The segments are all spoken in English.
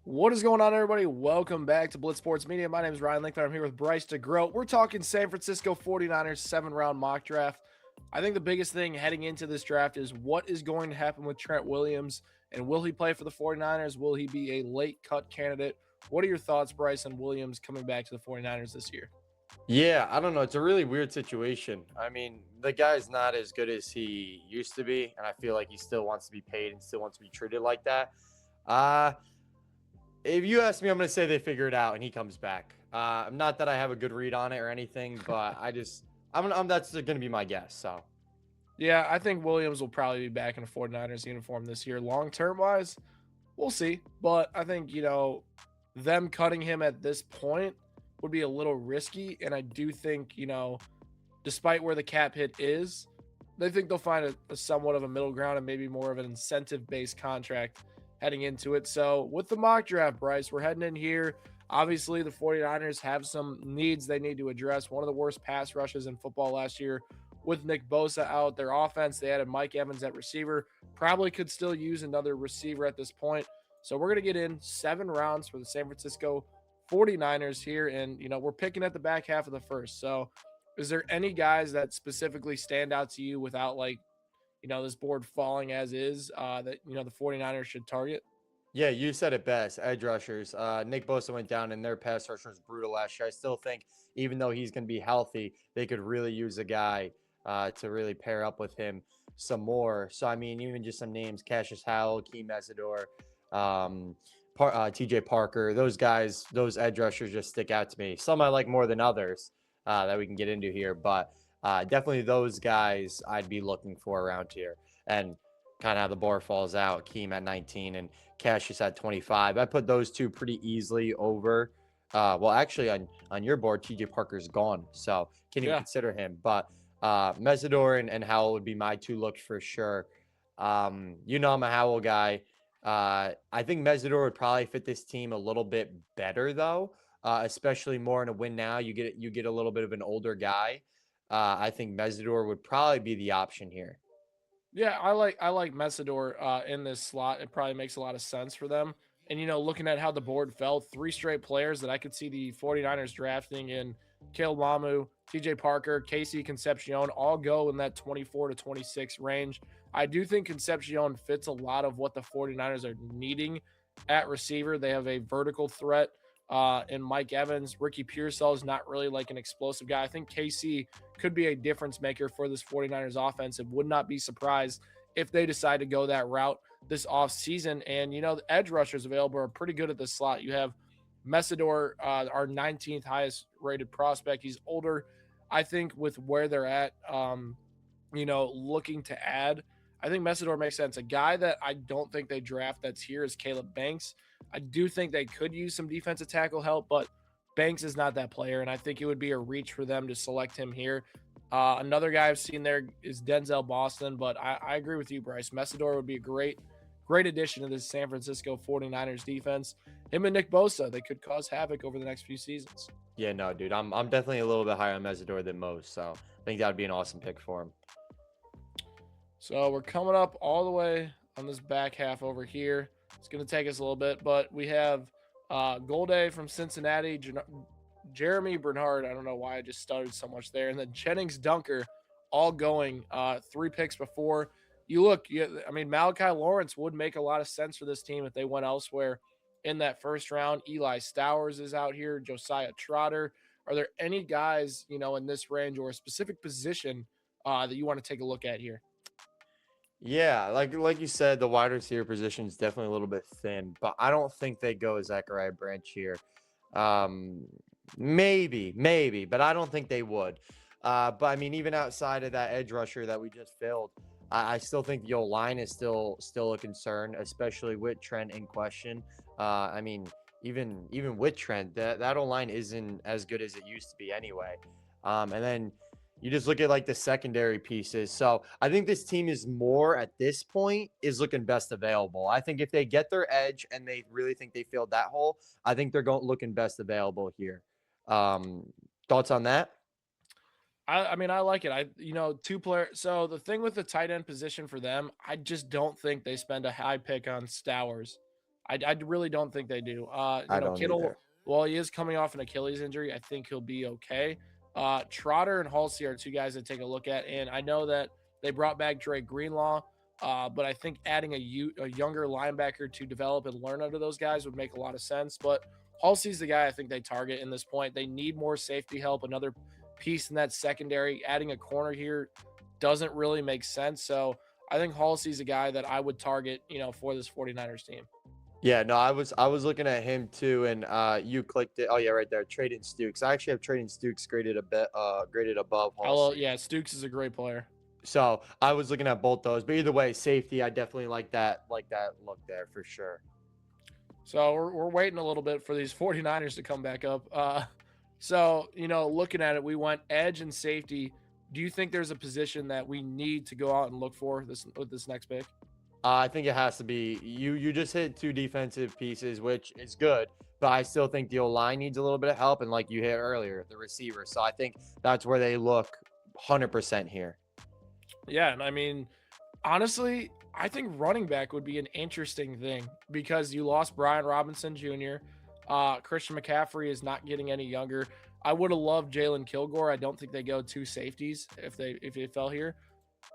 What is going on, everybody? Welcome back to Blitz Sports Media. My name is Ryan Linkler. I'm here with Bryce DeGroat. We're talking San Francisco 49ers 7-round mock draft. I think the biggest thing heading into this draft is what is going to happen with Trent Williams, and will he play for the 49ers? Will he be a late cut candidate? What are your thoughts, Bryce, on Williams coming back to the 49ers this year? Yeah, I don't know. It's a really weird situation. I mean, the guy's not as good as he used to be, and I feel like he still wants to be paid and still wants to be treated like that. Uh, if you ask me, I'm going to say they figure it out and he comes back. Not that I have a good read on it or anything, but I'm that's going to be my guess. So, Yeah, I think Williams will probably be back in a 49ers uniform this year. Long term wise, we'll see. But I think, them cutting him at this point would be a little risky. And I do think, despite where the cap hit is, they think they'll find a somewhat of a middle ground and maybe more of an incentive based contract heading into it. So with the mock draft, Bryce, we're heading in here. Obviously, the 49ers have some needs they need to address. One of the worst pass rushes in football last year with Nick Bosa out. Their offense, they added Mike Evans at receiver. Probably could still use another receiver at this point. So we're going to get in 7 rounds for the San Francisco 49ers here. And, we're picking at the back half of the first. So is there any guys that specifically stand out to you without this board falling as is that, the 49ers should target? yeah, you said it best. Edge rushers. Nick Bosa went down, and their pass rush was brutal last year. I still think, even though he's going to be healthy, they could really use a guy to really pair up with him some more. So, I mean, even just some names: Cassius Howell, Key Mesidor, TJ Parker. Those guys, those edge rushers just stick out to me. Some I like more than others that we can get into here, but definitely those guys I'd be looking for around here. And kind of how the board falls out. Keem at 19 and Cassius at 25. I put those two pretty easily over. Well, actually, on your board, TJ Parker's gone, so can't even Yeah. consider him. But Mesidor and Howell would be my two looks for sure. I'm a Howell guy. I think Mesidor would probably fit this team a little bit better, though, especially more in a win now. You get a little bit of an older guy. I think Mesidor would probably be the option here. Yeah, I like Mesidor in this slot. It probably makes a lot of sense for them. And looking at how the board fell, three straight players that I could see the 49ers drafting in Kale Mamu, TJ Parker, Casey Concepcion, all go in that 24 to 26 range. I do think Concepcion fits a lot of what the 49ers are needing at receiver. They have a vertical threat in Mike Evans. Ricky Pearsall is not really like an explosive guy. I think KC could be a difference maker for this 49ers offense. It would not be surprised if they decide to go that route this offseason. And, the edge rushers available are pretty good at this slot. You have Mesidor, our 19th highest rated prospect. He's older. I think with where they're at, looking to add, I think Mesidor makes sense. A guy that I don't think they draft that's here is Caleb Banks. I do think they could use some defensive tackle help, but Banks is not that player, and I think it would be a reach for them to select him here. Another guy I've seen there is Denzel Boston, but I agree with you, Bryce. Mesidor would be a great addition to this San Francisco 49ers defense. Him and Nick Bosa, they could cause havoc over the next few seasons. Yeah, no, dude. I'm definitely a little bit higher on Mesidor than most, so I think that would be an awesome pick for him. So we're coming up all the way on this back half over here. It's going to take us a little bit, but we have Golday from Cincinnati, Jeremy Bernard. I don't know why I just stuttered so much there. And then Jennings Dunker all going 3 picks before. Malachi Lawrence would make a lot of sense for this team if they went elsewhere in that first round. Eli Stowers is out here, Josiah Trotter. Are there any guys, in this range or a specific position that you want to take a look at here? Yeah, like you said, the wide receiver position is definitely a little bit thin, but I don't think they go Zachariah Branch here. Um, maybe, but I don't think they would. But I mean, even outside of that edge rusher that we just filled, I still think the O line is still a concern, especially with Trent in question. I mean, even with Trent, that O line isn't as good as it used to be anyway. And then you just look at like the secondary pieces. So I think this team is more at this point is looking best available. I think if they get their edge and they really think they filled that hole, I think they're going looking best available here. Um, Thoughts on that? I like it. Two player. So the thing with the tight end position for them, I just don't think they spend a high pick on Stowers I really don't think they do. I don't Kittle, either. while he is coming off an Achilles injury, I think he'll be okay. Trotter and Halsey are two guys to take a look at, and I know that they brought back Drake Greenlaw, but I think adding a younger linebacker to develop and learn under those guys would make a lot of sense. But Halsey's the guy I think they target in this point. They need more safety help, another piece in that secondary. Adding a corner here doesn't really make sense. So I think Halsey's a guy that I would target, for this 49ers team. Yeah, no, I was looking at him too, and you clicked it. Oh yeah, right there, Trading Stukes. I actually have Trading Stukes graded a bit, graded above Halsey. Yeah, Stukes is a great player. So I was looking at both those, but either way, safety, I definitely like that look there for sure. So we're waiting a little bit for these 49ers to come back up. So, looking at it, we went edge and safety. Do you think there's a position that we need to go out and look for with this next pick? I think it has to be you. You just hit two defensive pieces, which is good, but I still think the O line needs a little bit of help, and like you hit earlier, the receiver. So I think that's where they look 100% here. Yeah, and I mean, honestly, I think running back would be an interesting thing because you lost Brian Robinson Jr. Christian McCaffrey is not getting any younger. I would have loved Jalen Kilgore. I don't think they go two safeties if they fell here.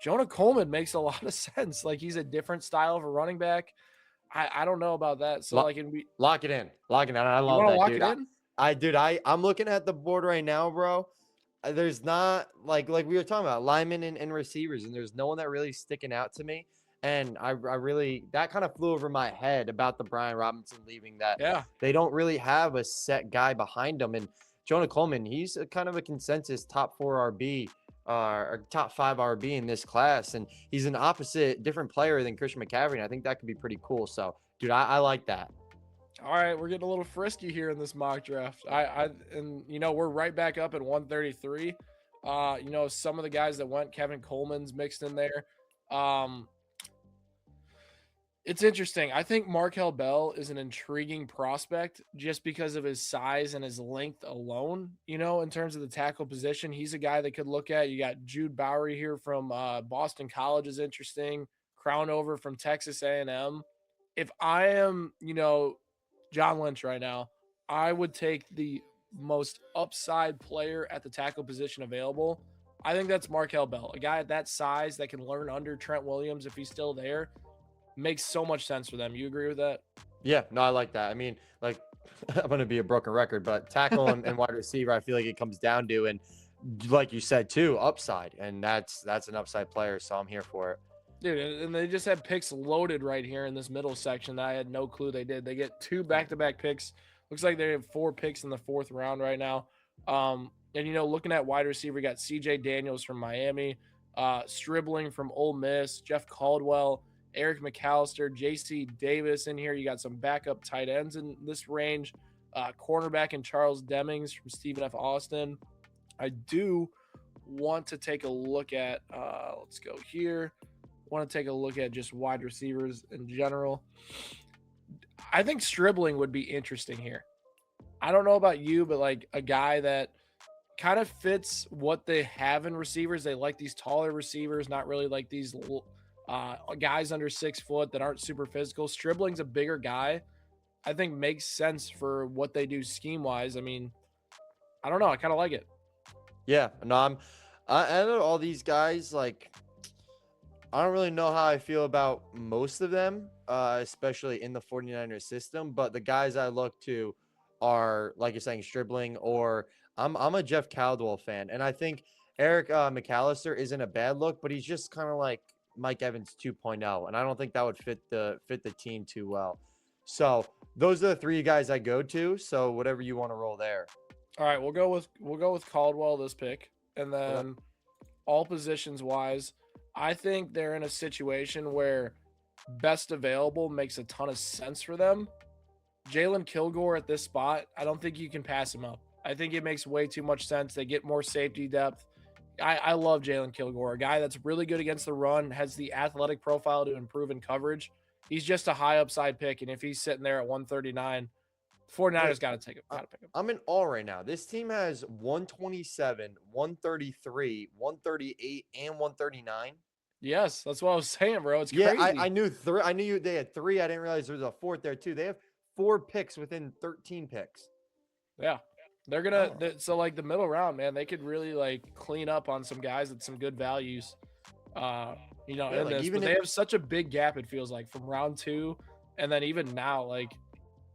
Jonah Coleman makes a lot of sense. Like he's a different style of a running back. I don't know about that. So Lo- like, Lock it in, lock it in. I you love want to that, lock dude. it in? I'm looking at the board right now, bro. There's not like we were talking about linemen and receivers, and there's no one that really sticking out to me. And I really that kind of flew over my head about the Brian Robinson leaving, that Yeah. they don't really have a set guy behind them. And Jonah Coleman, he's a kind of a consensus top 4 RB or top 5 RB in this class, and he's an opposite different player than Christian McCaffrey. And I think that could be pretty cool. So, dude, I like that. All right, we're getting a little frisky here in this mock draft. And we're right back up at 133. Some of the guys that went, Kevin Coleman's mixed in there. It's interesting. I think Markel Bell is an intriguing prospect just because of his size and his length alone. In terms of the tackle position, he's a guy that could look at. You got Jude Bowery here from Boston College is interesting. Crown over from Texas A&M. If I am, John Lynch right now, I would take the most upside player at the tackle position available. I think that's Markel Bell, a guy at that size that can learn under Trent Williams if he's still there. Makes so much sense for them. You agree with that? Yeah, no, I like that. I mean, like, I'm going to be a broken record, but tackle and wide receiver, I feel like it comes down to, and like you said too, upside, and that's an upside player. So I'm here for it. Dude, and they just have picks loaded right here in this middle section that I had no clue they did. They get 2 back-to-back picks. Looks like they have 4 picks in the 4th round right now. And looking at wide receiver, we got CJ Daniels from Miami, Stribling from Ole Miss, Jeff Caldwell, Eric McAllister, JC Davis in here. You got some backup tight ends in this range. Cornerback and Charles Demings from Stephen F. Austin. I do want to take a look at, let's go here. Want to take a look at just wide receivers in general. I think Stribling would be interesting here. I don't know about you, but like a guy that kind of fits what they have in receivers. They like these taller receivers, not really like these guys under 6 foot that aren't super physical. Stribling's a bigger guy. I think makes sense for what they do scheme wise. I mean, I don't know. I kind of like it. Yeah, no, I know all these guys. Like, I don't really know how I feel about most of them, especially in the 49ers system. But the guys I look to are, like you're saying, Stribling, or I'm a Jeff Caldwell fan, and I think Eric McAllister isn't a bad look, but he's just kind of like Mike Evans 2.0, and I don't think that would fit the team too well. So those are the 3 guys I go to. So whatever you want to roll there. All right, we'll go with Caldwell this pick, and then Okay. all positions wise, I think they're in a situation where best available makes a ton of sense for them. Jalen Kilgore at this spot, I don't think you can pass him up. I think it makes way too much sense. They get more safety depth. I love Jalen Kilgore, a guy that's really good against the run, has the athletic profile to improve in coverage. He's just a high upside pick, and if he's sitting there at 139, 49ers got to pick him. I'm in awe right now. This team has 127, 133, 138, and 139. Yes, that's what I was saying, bro. It's Yeah, crazy. I knew three. I knew they had three. I didn't realize there was a fourth there too. They have 4 picks within 13 picks. Yeah. They're gonna Oh. so like the middle round, man, they could really like clean up on some guys at some good values. Yeah, In like this, but even they if have such a big gap, it feels like from round two, and then even now, like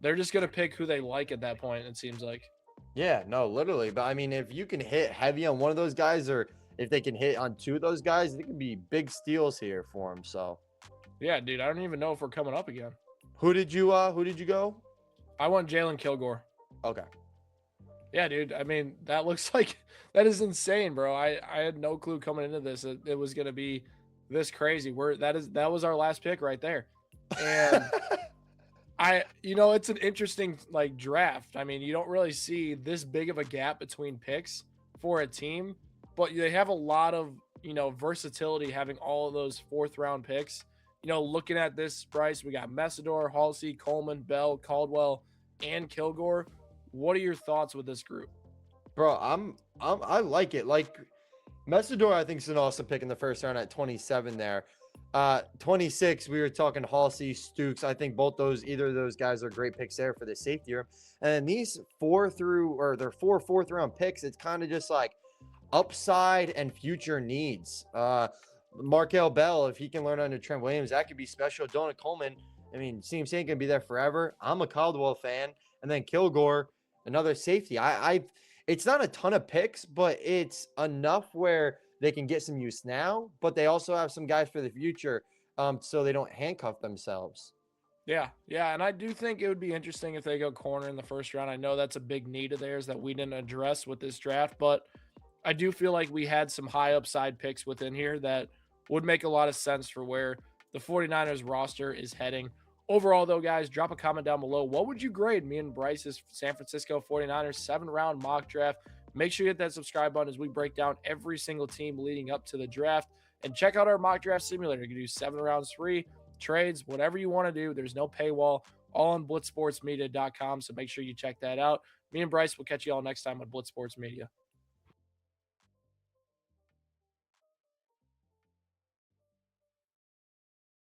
they're just gonna pick who they like at that point, it seems like. yeah, no, literally. But I mean, if you can hit heavy on one of those guys, or if they can hit on two of those guys, it could be big steals here for them. So, Yeah, dude, I don't even know if we're coming up again. who did you go? I want Jalen Kilgore. Okay. Yeah, dude. I mean, that looks like that is insane, bro. I had no clue coming into this it was gonna be this crazy. That was our last pick right there. And it's an interesting like draft. I mean, you don't really see this big of a gap between picks for a team, but they have a lot of, versatility having all of those fourth round picks. Looking at this, Bryce, we got Messidor, Halsey, Coleman, Bell, Caldwell, and Kilgore. What are your thoughts with this group? Bro, I like it. Like Messidor, I think is an awesome pick in the first round at 27 there. 26, we were talking Halsey, Stukes. I think either of those guys are great picks there for the safety room. And these they're 4 fourth round picks. It's kind of just like upside and future needs. Markel Bell, if he can learn under Trent Williams, that could be special. Donald Coleman, I mean, seems he ain't gonna be there forever. I'm a Caldwell fan, and then Kilgore, another safety. It's not a ton of picks, but it's enough where they can get some use now, but they also have some guys for the future, so they don't handcuff themselves. Yeah, and I do think it would be interesting if they go corner in the first round. I know that's a big need of theirs that we didn't address with this draft, but I do feel like we had some high upside picks within here that would make a lot of sense for where the 49ers roster is heading. Overall, though, guys, drop a comment down below. What would you grade me and Bryce's San Francisco 49ers 7-round mock draft? Make sure you hit that subscribe button as we break down every single team leading up to the draft. And check out our mock draft simulator. You can do 7 rounds free, trades, whatever you want to do. There's no paywall, all on blitzsportsmedia.com. So make sure you check that out. Me and Bryce will catch you all next time on Blitz Sports Media.